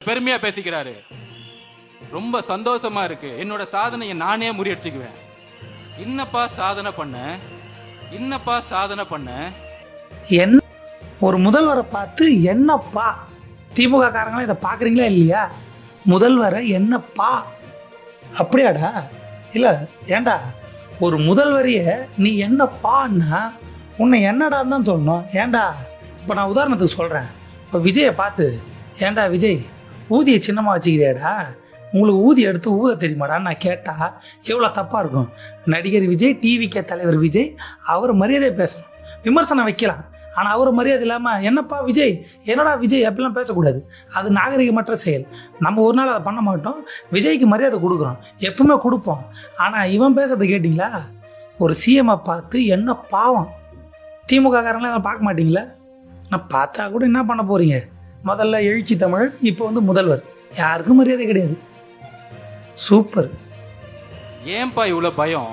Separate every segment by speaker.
Speaker 1: பெருமையா பேசிக்கிறாரு. ரொம்ப சந்தோஷமா இருக்கு. என்னோட சாதனையை நானே முறியடிச்சுக்குவேன். இன்னப்பா சாதனை பண்ண, இன்னப்பா சாதனை பண்ண.
Speaker 2: என்ன ஒரு முதல்வரை பார்த்து என்னப்பா, திமுக காரங்களா இதை பார்க்குறீங்களா இல்லையா? முதல்வரை என்னப்பா அப்படியாடா? இல்லை ஏண்டா ஒரு முதல்வரைய நீ என்னப்பான்னா உன்னை என்னடான்னு தான் சொல்லணும். ஏண்டா இப்போ நான் உதாரணத்துக்கு சொல்கிறேன். இப்போ விஜயை பார்த்து ஏண்டா விஜய் ஊதியை சின்னமாக வச்சுக்கிறியாடா, உங்களுக்கு ஊதி எடுத்து ஊத தெரியுமாடான்னு நான் கேட்டால் எவ்வளோ தப்பாக இருக்கும். நடிகர் விஜய், டிவிகே தலைவர் விஜய், அவர் மரியாதையை பேசணும், விமர்சனம் வைக்கலாம். ஆனால் அவர் மரியாதை இல்லாமல் என்னப்பா விஜய், என்னடா விஜய் அப்படிலாம் பேசக்கூடாது. அது நாகரிகமற்ற செயல். நம்ம ஒரு நாள் அதை பண்ண மாட்டோம். விஜய்க்கு மரியாதை கொடுக்குறோம், எப்பவுமே கொடுப்போம். ஆனால் இவன் பேசுறதை கேட்டிங்களா? ஒரு சிஎம்ஐ பார்த்து என்ன பாவம். திமுக காரங்களாம் அதை பார்க்க மாட்டிங்களா? நான் பார்த்தா கூட என்ன பண்ண போகிறீங்க? முதல்ல எழுச்சி தமிழ், இப்போ வந்து முதல்வர், யாருக்கும் மரியாதை கிடையாது. சூப்பர்.
Speaker 1: ஏன்பா இவ்வளோ பயம்?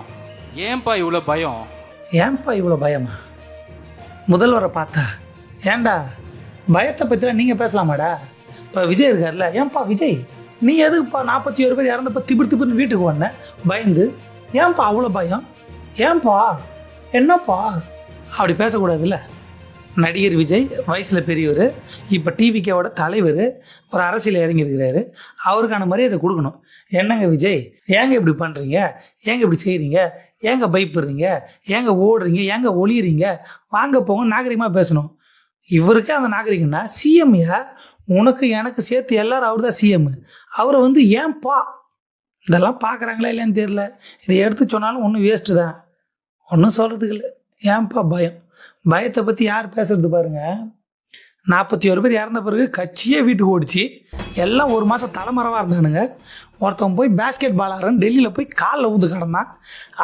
Speaker 1: ஏன்பா இவ்வளோ பயம்?
Speaker 2: ஏன்பா இவ்வளோ பயமா? முதல்வரை பார்த்தா ஏண்டா பயத்தை பற்றிலாம் நீங்கள் பேசலாமாடா? இப்போ விஜய் இருக்கார்ல, ஏன்பா விஜய் நீ எதுக்குப்பா 41 பேர் இறந்தப்ப திபிர்னு வீட்டுக்கு வந்த பயந்து? ஏன்பா அவ்வளோ பயம்? ஏன்பா என்னப்பா அப்படி பேசக்கூடாதுல்ல. நடிகர் விஜய் வயசில் பெரியவர், இப்போ டிவிகேவோட தலைவர், ஒரு அரசியல் இறங்கியிருக்கிறாரு. அவருக்கான மரியாதை கொடுக்கணும். என்னங்க விஜய், ஏங்க இப்படி பண்ணுறீங்க, ஏங்க இப்படி செய்கிறீங்க, ஏங்க பயப்படுறீங்க, ஏங்க ஓடுறீங்க, ஏங்க ஒளியுறீங்க, வாங்க போங்க நாகரிகமாக பேசணும். இவருக்கே அந்த நாகரிகம்னா சிஎம்யா, உனக்கு எனக்கு சேர்த்து எல்லாரும் அவர் தான் சிஎம். அவரை வந்து ஏன்பா இதெல்லாம் பார்க்குறாங்களா இல்லைன்னு தெரியல. இதை எடுத்து சொன்னாலும் ஒன்றும் வேஸ்ட்டு தான், ஒன்றும் சொல்கிறதுக்கு இல்லை. ஏன்பா பயம்? பயத்தை பற்றி யார் பேசுறது பாருங்க. 41 பேர் இறந்த பிறகு கட்சியே வீட்டுக்கு ஓடிச்சு. எல்லாம் ஒரு மாதம் தலைமறைவாக இருந்தானுங்க. ஒருத்தன் போய் பேஸ்கெட் பால் ஆடுறான், டெல்லியில் போய் காலில் ஊந்து கிடந்தான்.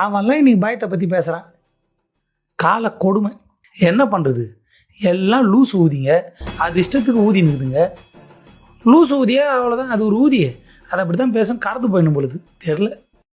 Speaker 2: அவன்லாம் இன்னைக்கு பயத்தை பற்றி பேசுகிறான். காலை கொடுமை. என்ன பண்ணுறது? எல்லாம் லூஸ் ஊதிங்க, அது இஷ்டத்துக்கு ஊதி நிற்குதுங்க. லூஸ் ஊதியே அவ்வளோதான், அது ஒரு ஊதியே. அதை அப்படி தான் பேசணும், கடந்து போயிடும் பொழுது தெரில.